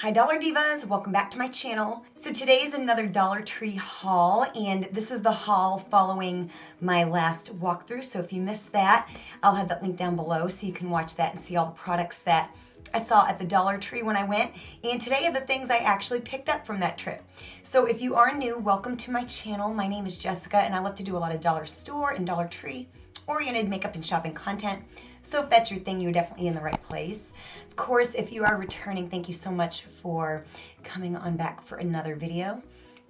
Hi Dollar Divas, welcome back to my channel. So today is another Dollar Tree haul, and this is the haul following my last walkthrough. So if you missed that, I'll have that link down below so you can watch that and see all the products that I saw at the Dollar Tree when I went. And today are the things I actually picked up from that trip. So if you are new, welcome to my channel. My name is Jessica and I love to do a lot of dollar store and Dollar Tree oriented makeup and shopping content. So if that's your thing, you're definitely in the right place. Of course, if you are returning, thank you so much for coming on back for another video.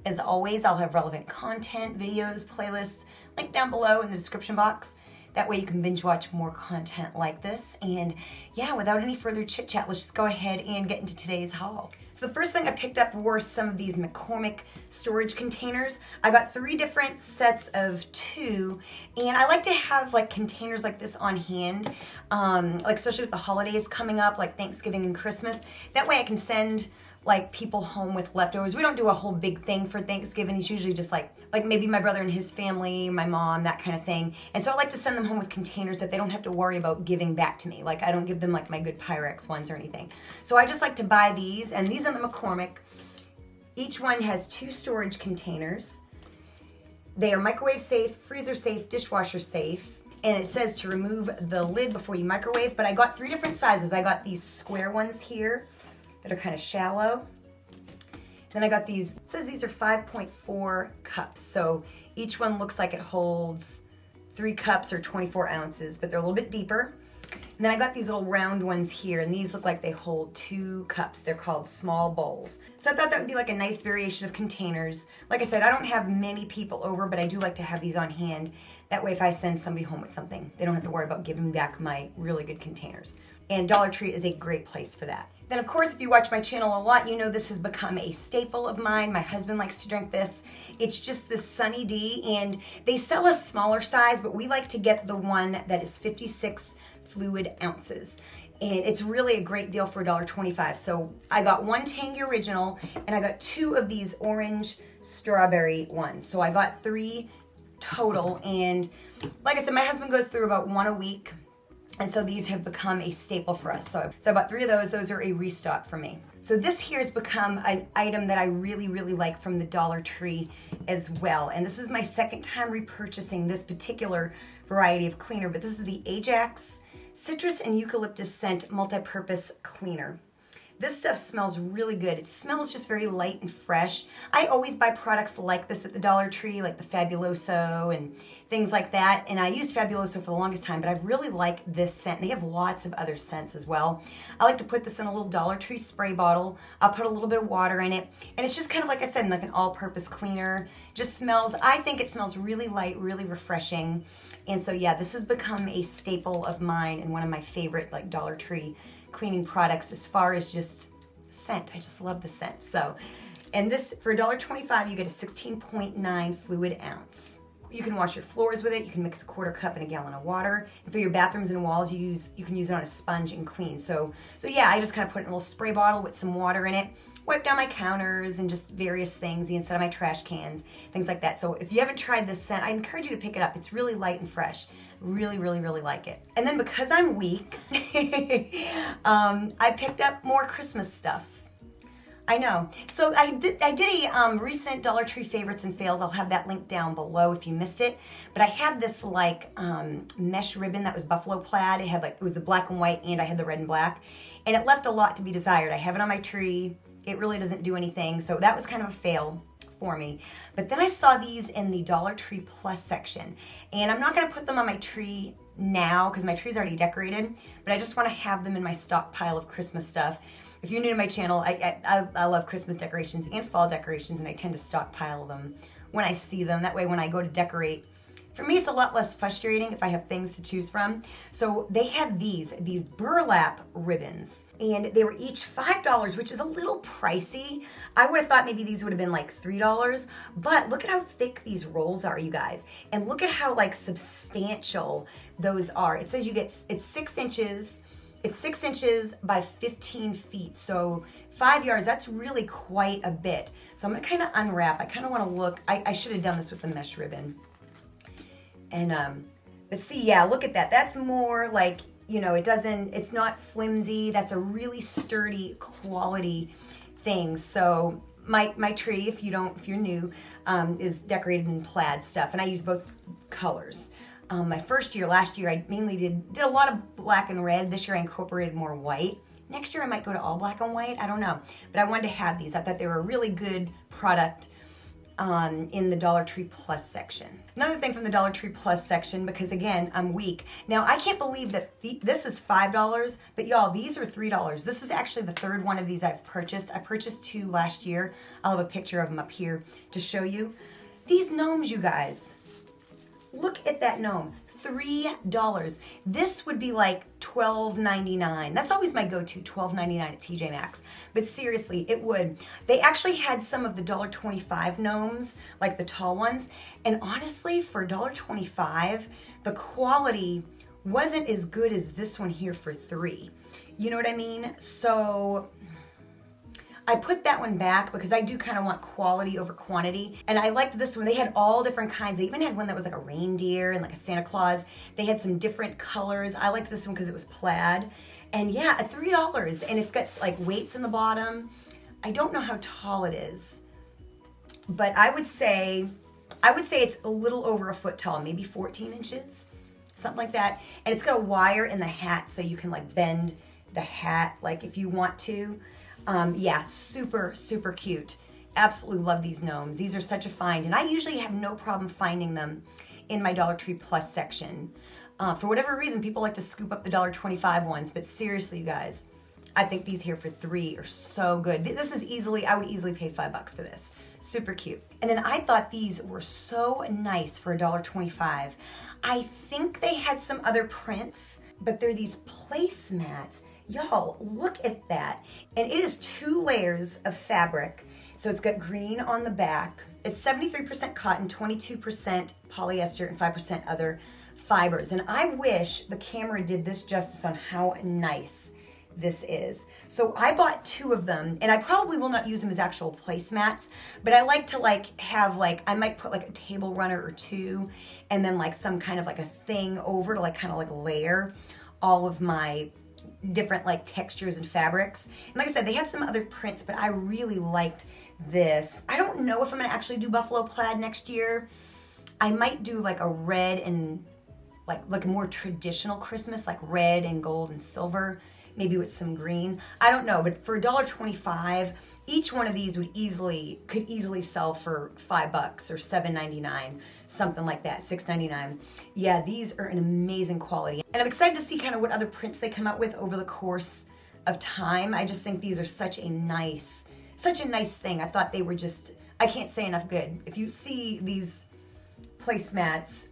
As always, I'll have relevant content, videos, playlists, linked down below in the description box. That way you can binge watch more content like this. And yeah, without any further chit chat, let's just go ahead and get into today's haul. So the first thing I picked up were some of these McCormick storage containers. I got 3 different sets of 2, and I like to have like containers like this on hand, like especially with the holidays coming up, like Thanksgiving and Christmas. That way I can send like people home with leftovers. We don't do a whole big thing for Thanksgiving. It's usually just like maybe my brother and his family, my mom, that kind of thing. And so I like to send them home with containers that they don't have to worry about giving back to me. Like I don't give them like my good Pyrex ones or anything. So I just like to buy these, and these are the McCormick. Each one has 2 storage containers. They are microwave safe, freezer safe, dishwasher safe. And it says to remove the lid before you microwave, but I got 3 different sizes. I got these square ones here that are kind of shallow. Then I got these, it says these are 5.4 cups. So each one looks like it holds 3 cups or 24 ounces, but they're a little bit deeper. And then I got these little round ones here, and these look like they hold 2 cups. They're called small bowls. So I thought that would be like a nice variation of containers. Like I said, I don't have many people over, but I do like to have these on hand. That way if I send somebody home with something, they don't have to worry about giving me back my really good containers. And Dollar Tree is a great place for that. Then of course, if you watch my channel a lot, you know this has become a staple of mine. My husband likes to drink this. It's just the Sunny D, and they sell a smaller size, but we like to get the one that is 56 fluid ounces. And it's really a great deal for $1.25. So I got 1 Tangy Original, and I got 2 of these orange strawberry ones. So I got 3 total, and like I said, my husband goes through about 1 a week. And so these have become a staple for us. So I bought 3 of those. Those are a restock for me. So this here has become an item that I really, really like from the Dollar Tree as well. And this is my second time repurchasing this particular variety of cleaner, but this is the Ajax Citrus and Eucalyptus Scent Multi-Purpose Cleaner. This stuff smells really good. It smells just very light and fresh. I always buy products like this at the Dollar Tree, like the Fabuloso and things like that. And I used Fabuloso for the longest time, but I really like this scent. They have lots of other scents as well. I like to put this in a little Dollar Tree spray bottle. I'll put a little bit of water in it. And it's just kind of, like I said, like an all-purpose cleaner. Just smells, I think it smells really light, really refreshing. And so yeah, this has become a staple of mine and one of my favorite like Dollar Tree cleaning products as far as just scent. I just love the scent. So, and this for $1.25 you get a 16.9 fluid ounce. You can wash your floors with it. You can mix a 1/4 cup in a gallon of water. And for your bathrooms and walls, you can use it on a sponge and clean. So yeah, I just kind of put it in a little spray bottle with some water in it, wipe down my counters and just various things, the inside of my trash cans, things like that. So if you haven't tried this scent, I encourage you to pick it up. It's really light and fresh. Really, really, really like it. And then because I'm weak, I picked up more Christmas stuff. I know. So I did a recent Dollar Tree favorites and fails. I'll have that link down below if you missed it. But I had this like mesh ribbon that was buffalo plaid. It was the black and white, and I had the red and black. And it left a lot to be desired. I have it on my tree. It really doesn't do anything. So that was kind of a fail for me. But then I saw these in the Dollar Tree Plus section. And I'm not going to put them on my tree now because my tree's already decorated, but I just want to have them in my stockpile of Christmas stuff. If you're new to my channel, I love Christmas decorations and fall decorations, and I tend to stockpile them when I see them. That way when I go to decorate, for me it's a lot less frustrating if I have things to choose from. So they had these burlap ribbons, and they were each $5, which is a little pricey. I would have thought maybe these would have been like $3, but look at how thick these rolls are, you guys. And look at how like substantial those are. It says it's 6 inches. It's 6 inches by 15 feet. So 5 yards, that's really quite a bit. So I'm gonna kind of unwrap. I kind of want to look, I should have done this with the mesh ribbon. And let's see, yeah, look at that. That's more like, you know, it's not flimsy. That's a really sturdy quality things. So my tree, if you're new, is decorated in plaid stuff, and I use both colors. My first year, last year, I mainly did a lot of black and red. This year I incorporated more white. Next year I might go to all black and white, I don't know. But I wanted to have these. I thought they were a really good product in the Dollar Tree Plus section. Another thing from the Dollar Tree Plus section, because again, I'm weak. Now, I can't believe that this is $5, but y'all, these are $3. This is actually the third one of these I've purchased. I purchased 2 last year. I'll have a picture of them up here to show you. These gnomes, you guys, look at that gnome. $3. This would be like $12.99. That's always my go-to, $12.99 at TJ Maxx. But seriously, it would. They actually had some of the $1.25 gnomes, like the tall ones. And honestly, for $1.25, the quality wasn't as good as this one here for $3. You know what I mean? So I put that one back because I do kind of want quality over quantity. And I liked this one. They had all different kinds. They even had one that was like a reindeer and like a Santa Claus. They had some different colors. I liked this one because it was plaid. And yeah, at $3. And it's got like weights in the bottom. I don't know how tall it is, but I would say it's a little over a foot tall, maybe 14 inches, something like that. And it's got a wire in the hat so you can like bend the hat like if you want to. Yeah, super, super cute. Absolutely love these gnomes. These are such a find, and I usually have no problem finding them in my Dollar Tree Plus section. For whatever reason, people like to scoop up the $1.25 ones, but seriously, you guys, I think these here for $3 are so good. This is I would easily pay $5 for this. Super cute. And then I thought these were so nice for $1.25. I think they had some other prints, but they're these placemats. Y'all, look at that. And it is 2 layers of fabric. So it's got green on the back. It's 73% cotton, 22% polyester, and 5% other fibers. And I wish the camera did this justice on how nice this is. So I bought 2 of them, and I probably will not use them as actual placemats, but I like to have I might put like a table runner or 2, and then like some kind of like a thing over to kind of layer all of my different textures and fabrics. And like I said, they had some other prints, but I really liked this. I don't know if I'm gonna actually do buffalo plaid next year. I might do like a red and like a more traditional Christmas, like red and gold and silver, maybe with some green. I don't know, but for $1.25, each one of these could easily sell for $5 or $7.99, something like that, $6.99. Yeah, these are an amazing quality. And I'm excited to see kind of what other prints they come out with over the course of time. I just think these are such a nice thing. I thought they were I can't say enough good. If you see these placemats,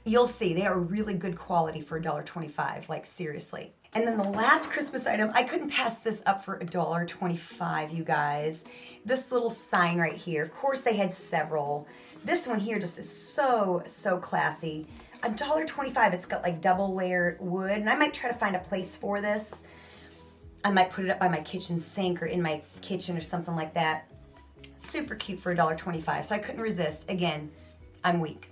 you'll see they are really good quality for $1.25, seriously. And then the last Christmas item, I couldn't pass this up for $1.25, you guys. This little sign right here. Of course, they had several. This one here just is so, so classy. $1.25, it's got double layered wood, and I might try to find a place for this. I might put it up by my kitchen sink or in my kitchen or something like that. Super cute for $1.25, so I couldn't resist. Again, I'm weak.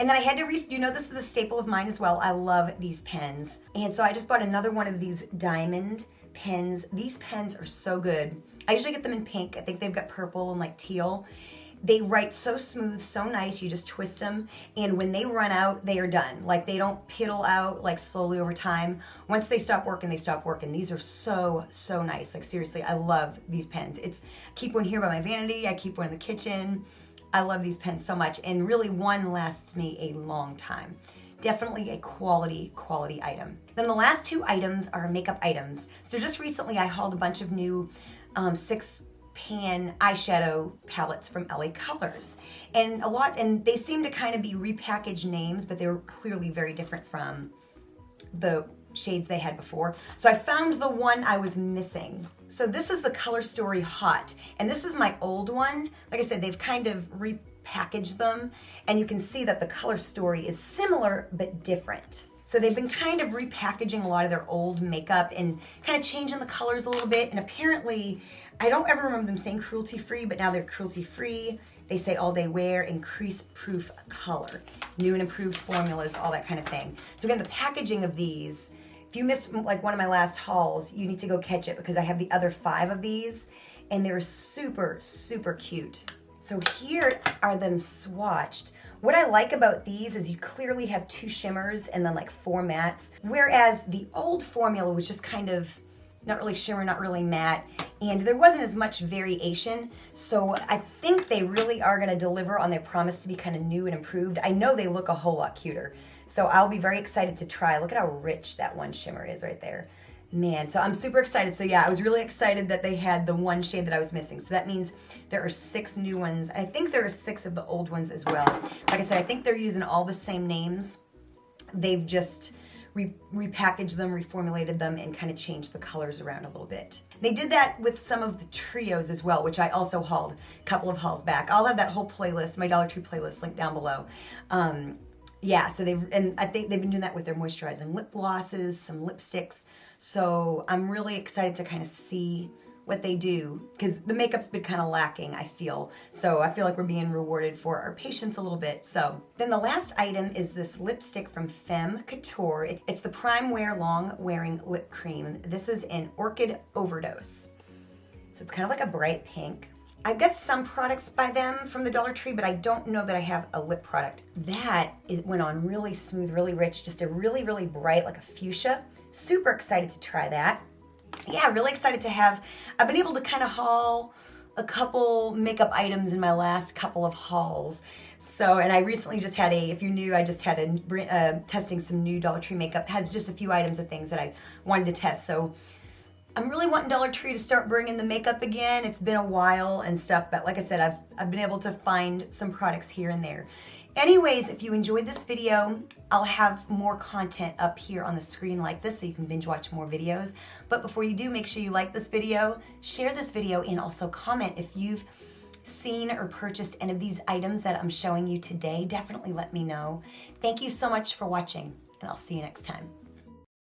And then I had to this is a staple of mine as well. I love these pens. And so I just bought another one of these diamond pens. These pens are so good. I usually get them in pink. I think they've got purple and teal. They write so smooth, so nice. You just twist them. And when they run out, they are done. They don't piddle out slowly over time. Once they stop working, they stop working. These are so, so nice. Seriously, I love these pens. I keep one here by my vanity. I keep one in the kitchen. I love these pens so much, and really one lasts me a long time. Definitely a quality item. Then the last 2 items are makeup items. So just recently I hauled a bunch of new 6-pan eyeshadow palettes from LA Colors. And they seem to kind of be repackaged names, but they were clearly very different from the shades they had before. So I found the one I was missing. So this is the Color Story Hot, and this is my old one. Like I said, they've kind of repackaged them, and you can see that the Color Story is similar but different. So they've been kind of repackaging a lot of their old makeup and kind of changing the colors a little bit, and apparently, I don't ever remember them saying cruelty-free, but now they're cruelty-free. They say all day wear, increase-proof color, new and improved formulas, all that kind of thing. So again, the packaging of these If you missed like one of my last hauls, you need to go catch it because I have the other 5 of these and they're super, super cute. So here are them swatched. What I like about these is you clearly have 2 shimmers and then like 4 mattes, whereas the old formula was just kind of not really shimmer, not really matte, and there wasn't as much variation. So I think they really are gonna deliver on their promise to be kind of new and improved. I know they look a whole lot cuter. So I'll be very excited to try. Look at how rich that one shimmer is right there. Man, so I'm super excited. So yeah, I was really excited that they had the one shade that I was missing. So that means there are 6 new ones. I think there are 6 of the old ones as well. Like I said, I think they're using all the same names. They've just repackaged them, reformulated them, and kind of changed the colors around a little bit. They did that with some of the trios as well, which I also hauled a couple of hauls back. I'll have that whole playlist, my Dollar Tree playlist, linked down below. Yeah, so I think they've been doing that with their moisturizing lip glosses, some lipsticks. So I'm really excited to kind of see what they do because the makeup's been kind of lacking, I feel. So I feel like we're being rewarded for our patience a little bit. So then the last item is this lipstick from Femme Couture. It's the Prime Wear Long Wearing Lip Cream. This is in Orchid Overdose. So it's kind of like a bright pink. I've got some products by them from the Dollar Tree, but I don't know that I have a lip product. It went on really smooth, really rich, just a really, really bright, like a fuchsia. Super excited to try that. Yeah, really excited to have, I've been able to kind of haul a couple makeup items in my last couple of hauls. So, and I recently just had if you're new, I just had testing some new Dollar Tree makeup, had just a few items of things that I wanted to test. So I'm really wanting Dollar Tree to start bringing the makeup again. It's been a while and stuff, but like I said, I've been able to find some products here and there. Anyways, if you enjoyed this video, I'll have more content up here on the screen like this so you can binge watch more videos. But before you do, make sure you like this video, share this video, and also comment if you've seen or purchased any of these items that I'm showing you today. Definitely let me know. Thank you so much for watching, and I'll see you next time.